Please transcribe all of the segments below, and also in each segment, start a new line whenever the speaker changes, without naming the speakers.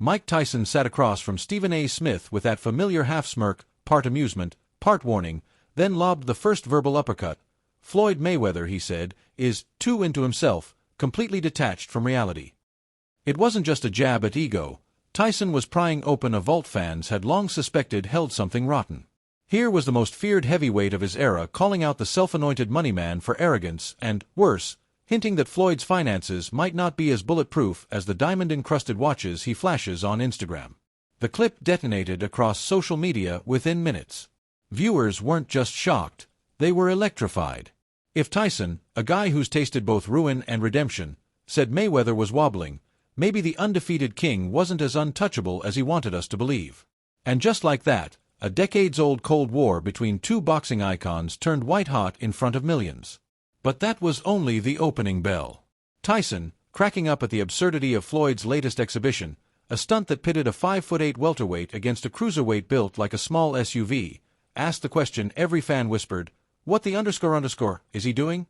Mike Tyson sat across from Stephen A. Smith with that familiar half-smirk, part amusement, part warning, then lobbed the first verbal uppercut. Floyd Mayweather, he said, is too into himself, completely detached from reality. It wasn't just a jab at ego. Tyson was prying open a vault fans had long suspected held something rotten. Here was the most feared heavyweight of his era calling out the self-anointed moneyman for arrogance and, worse, hinting that Floyd's finances might not be as bulletproof as the diamond-encrusted watches he flashes on Instagram. The clip detonated across social media within minutes. Viewers weren't just shocked, they were electrified. If Tyson, a guy who's tasted both ruin and redemption, said Mayweather was wobbling, maybe the undefeated king wasn't as untouchable as he wanted us to believe. And just like that, a decades-old Cold War between two boxing icons turned white-hot in front of millions. But that was only the opening bell. Tyson, cracking up at the absurdity of Floyd's latest exhibition, a stunt that pitted a 5'8" welterweight against a cruiserweight built like a small SUV, asked the question every fan whispered, "What the __ is he doing?"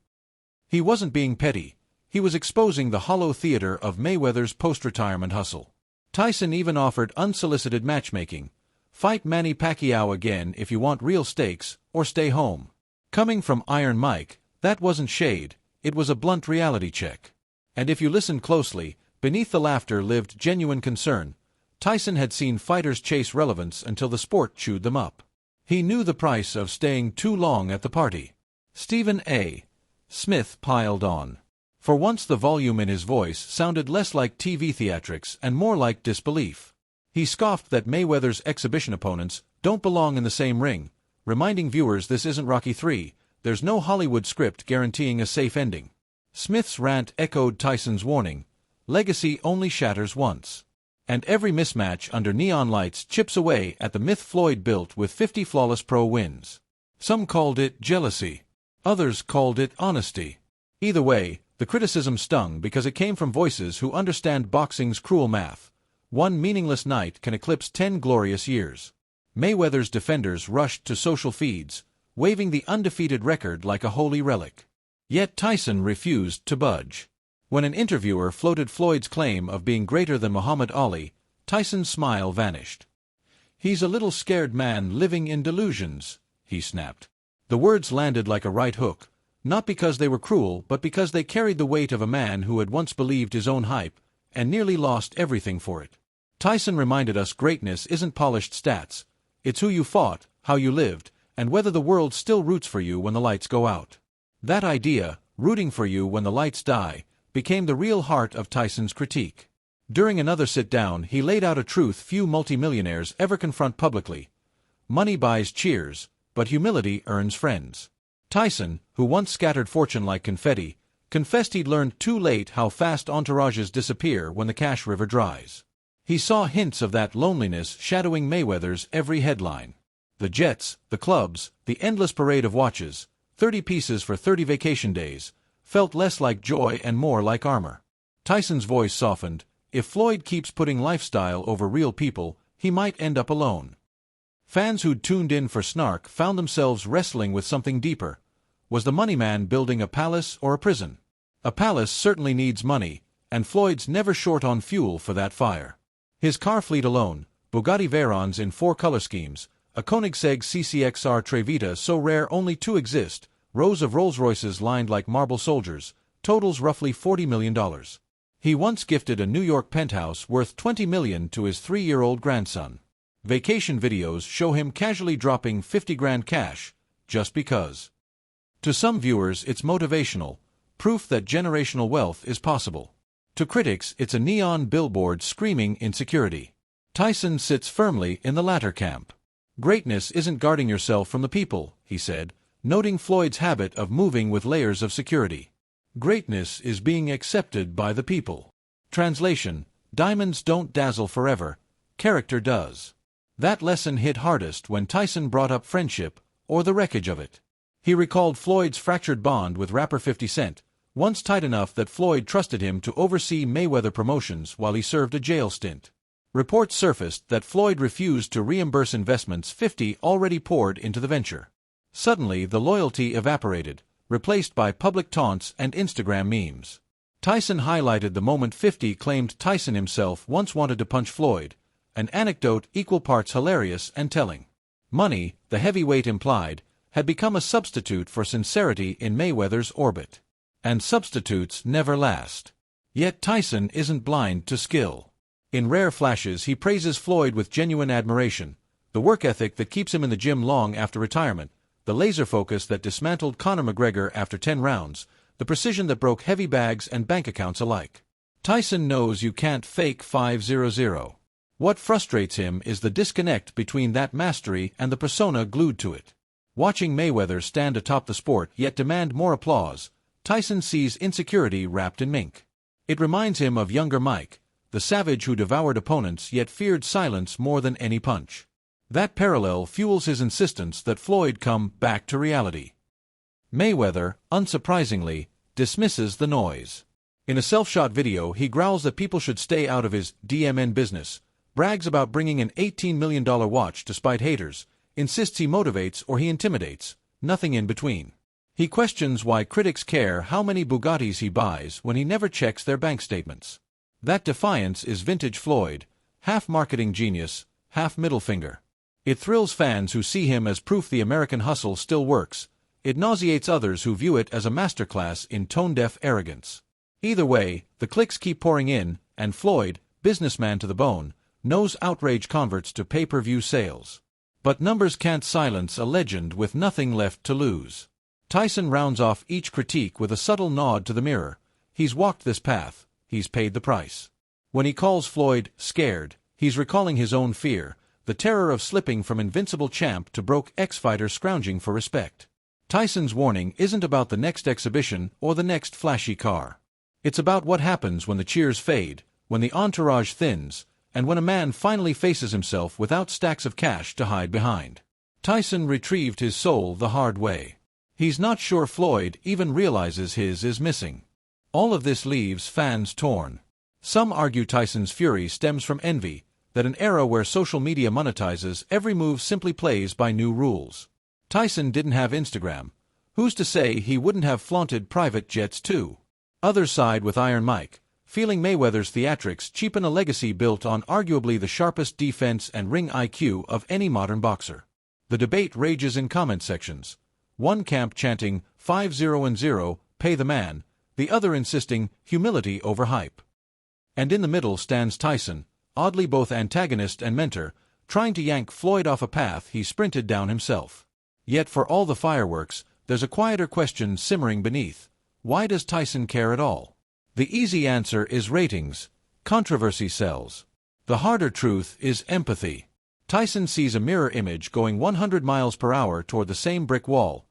He wasn't being petty. He was exposing the hollow theater of Mayweather's post-retirement hustle. Tyson even offered unsolicited matchmaking. Fight Manny Pacquiao again if you want real stakes, or stay home. Coming from Iron Mike, that wasn't shade, it was a blunt reality check. And if you listened closely, beneath the laughter lived genuine concern. Tyson had seen fighters chase relevance until the sport chewed them up. He knew the price of staying too long at the party. Stephen A. Smith piled on. For once the volume in his voice sounded less like TV theatrics and more like disbelief. He scoffed that Mayweather's exhibition opponents don't belong in the same ring, reminding viewers this isn't Rocky III, there's no Hollywood script guaranteeing a safe ending. Smith's rant echoed Tyson's warning, legacy only shatters once. And every mismatch under neon lights chips away at the myth Floyd built with 50 flawless pro wins. Some called it jealousy. Others called it honesty. Either way, the criticism stung because it came from voices who understand boxing's cruel math. One meaningless night can eclipse 10 glorious years. Mayweather's defenders rushed to social feeds, waving the undefeated record like a holy relic. Yet Tyson refused to budge. When an interviewer floated Floyd's claim of being greater than Muhammad Ali, Tyson's smile vanished. "He's a little scared man living in delusions," he snapped. The words landed like a right hook, not because they were cruel but because they carried the weight of a man who had once believed his own hype, and nearly lost everything for it. Tyson reminded us greatness isn't polished stats, it's who you fought, how you lived, and whether the world still roots for you when the lights go out. That idea, rooting for you when the lights die, became the real heart of Tyson's critique. During another sit-down he laid out a truth few multimillionaires ever confront publicly. Money buys cheers, but humility earns friends. Tyson, who once scattered fortune like confetti, confessed he'd learned too late how fast entourages disappear when the cash river dries. He saw hints of that loneliness shadowing Mayweather's every headline. The jets, the clubs, the endless parade of watches, 30 pieces for 30 vacation days, felt less like joy and more like armor. Tyson's voice softened. If Floyd keeps putting lifestyle over real people, he might end up alone. Fans who'd tuned in for snark found themselves wrestling with something deeper. Was the moneyman building a palace or a prison? A palace certainly needs money, and Floyd's never short on fuel for that fire. His car fleet alone, Bugatti Veyrons in 4 color schemes, a Koenigsegg CCXR Trevita so rare only 2 exist, rows of Rolls-Royces lined like marble soldiers, totals roughly $40 million. He once gifted a New York penthouse worth $20 million to his 3-year-old grandson. Vacation videos show him casually dropping 50 grand cash, just because. To some viewers it's motivational, proof that generational wealth is possible. To critics it's a neon billboard screaming insecurity. Tyson sits firmly in the latter camp. Greatness isn't guarding yourself from the people, he said, noting Floyd's habit of moving with layers of security. Greatness is being accepted by the people. Translation: diamonds don't dazzle forever, character does. That lesson hit hardest when Tyson brought up friendship, or the wreckage of it. He recalled Floyd's fractured bond with rapper 50 Cent, once tight enough that Floyd trusted him to oversee Mayweather promotions while he served a jail stint. Reports surfaced that Floyd refused to reimburse investments 50 already poured into the venture. Suddenly the loyalty evaporated, replaced by public taunts and Instagram memes. Tyson highlighted the moment 50 claimed Tyson himself once wanted to punch Floyd, an anecdote equal parts hilarious and telling. Money, the heavyweight implied, had become a substitute for sincerity in Mayweather's orbit. And substitutes never last. Yet Tyson isn't blind to skill. In rare flashes he praises Floyd with genuine admiration, the work ethic that keeps him in the gym long after retirement, the laser focus that dismantled Conor McGregor after 10 rounds, the precision that broke heavy bags and bank accounts alike. Tyson knows you can't fake 500. What frustrates him is the disconnect between that mastery and the persona glued to it. Watching Mayweather stand atop the sport yet demand more applause, Tyson sees insecurity wrapped in mink. It reminds him of younger Mike, the savage who devoured opponents yet feared silence more than any punch. That parallel fuels his insistence that Floyd come back to reality. Mayweather, unsurprisingly, dismisses the noise. In a self-shot video he growls that people should stay out of his DMN business, brags about bringing an $18 million watch despite haters, insists he motivates or he intimidates, nothing in between. He questions why critics care how many Bugattis he buys when he never checks their bank statements. That defiance is vintage Floyd, half marketing genius, half middle finger. It thrills fans who see him as proof the American hustle still works. It nauseates others who view it as a masterclass in tone-deaf arrogance. Either way, the clicks keep pouring in, and Floyd, businessman to the bone, knows outrage converts to pay-per-view sales. But numbers can't silence a legend with nothing left to lose. Tyson rounds off each critique with a subtle nod to the mirror. He's walked this path, he's paid the price. When he calls Floyd scared, he's recalling his own fear, the terror of slipping from invincible champ to broke ex-fighter scrounging for respect. Tyson's warning isn't about the next exhibition or the next flashy car. It's about what happens when the cheers fade, when the entourage thins, and when a man finally faces himself without stacks of cash to hide behind. Tyson retrieved his soul the hard way. He's not sure Floyd even realizes his is missing. All of this leaves fans torn. Some argue Tyson's fury stems from envy, that an era where social media monetizes every move simply plays by new rules. Tyson didn't have Instagram. Who's to say he wouldn't have flaunted private jets too? Others side with Iron Mike, feeling Mayweather's theatrics cheapen a legacy built on arguably the sharpest defense and ring IQ of any modern boxer. The debate rages in comment sections. One camp chanting 5-0-0, pay the man, the other insisting humility over hype. And in the middle stands Tyson, oddly both antagonist and mentor, trying to yank Floyd off a path he sprinted down himself. Yet for all the fireworks, there's a quieter question simmering beneath. Why does Tyson care at all? The easy answer is ratings. Controversy sells. The harder truth is empathy. Tyson sees a mirror image going 100 miles per hour toward the same brick wall.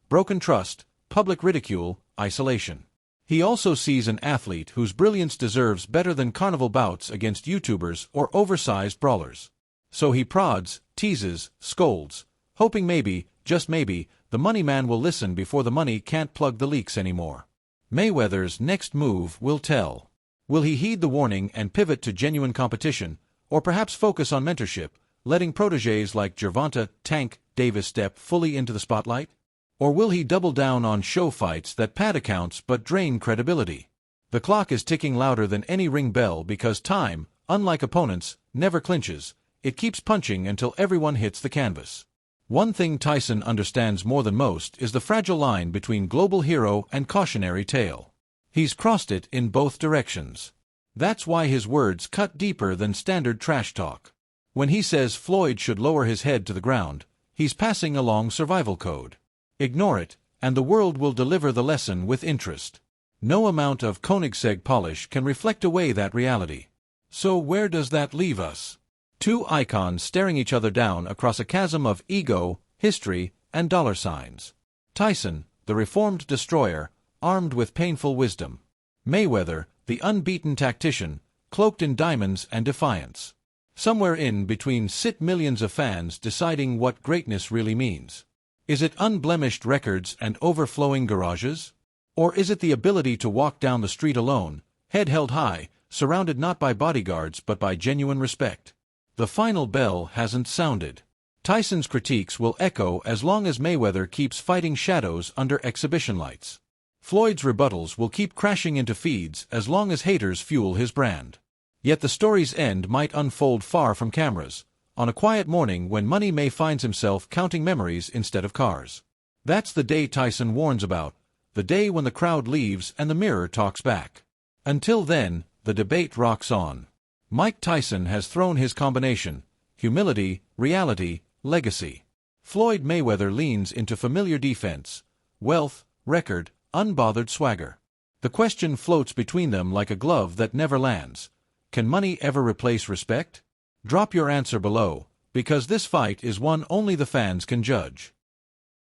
Broken trust, public ridicule, isolation. He also sees an athlete whose brilliance deserves better than carnival bouts against YouTubers or oversized brawlers. So he prods, teases, scolds, hoping maybe, just maybe, the money man will listen before the money can't plug the leaks anymore. Mayweather's next move will tell. Will he heed the warning and pivot to genuine competition, or perhaps focus on mentorship, letting protégés like Gervonta "Tank" Davis step fully into the spotlight? Or will he double down on show fights that pad accounts but drain credibility? The clock is ticking louder than any ring bell because time, unlike opponents, never clinches. It keeps punching until everyone hits the canvas. One thing Tyson understands more than most is the fragile line between global hero and cautionary tale. He's crossed it in both directions. That's why his words cut deeper than standard trash talk. When he says Floyd should lower his head to the ground, he's passing along survival code. Ignore it, and the world will deliver the lesson with interest. No amount of Koenigsegg polish can reflect away that reality. So where does that leave us? Two icons staring each other down across a chasm of ego, history, and dollar signs. Tyson, the reformed destroyer, armed with painful wisdom. Mayweather, the unbeaten tactician, cloaked in diamonds and defiance. Somewhere in between sit millions of fans deciding what greatness really means. Is it unblemished records and overflowing garages? Or is it the ability to walk down the street alone, head held high, surrounded not by bodyguards but by genuine respect? The final bell hasn't sounded. Tyson's critiques will echo as long as Mayweather keeps fighting shadows under exhibition lights. Floyd's rebuttals will keep crashing into feeds as long as haters fuel his brand. Yet the story's end might unfold far from cameras, on a quiet morning when Money May finds himself counting memories instead of cars. That's the day Tyson warns about, the day when the crowd leaves and the mirror talks back. Until then, the debate rocks on. Mike Tyson has thrown his combination: humility, reality, legacy. Floyd Mayweather leans into familiar defense: wealth, record, unbothered swagger. The question floats between them like a glove that never lands. Can money ever replace respect? Drop your answer below, because this fight is one only the fans can judge.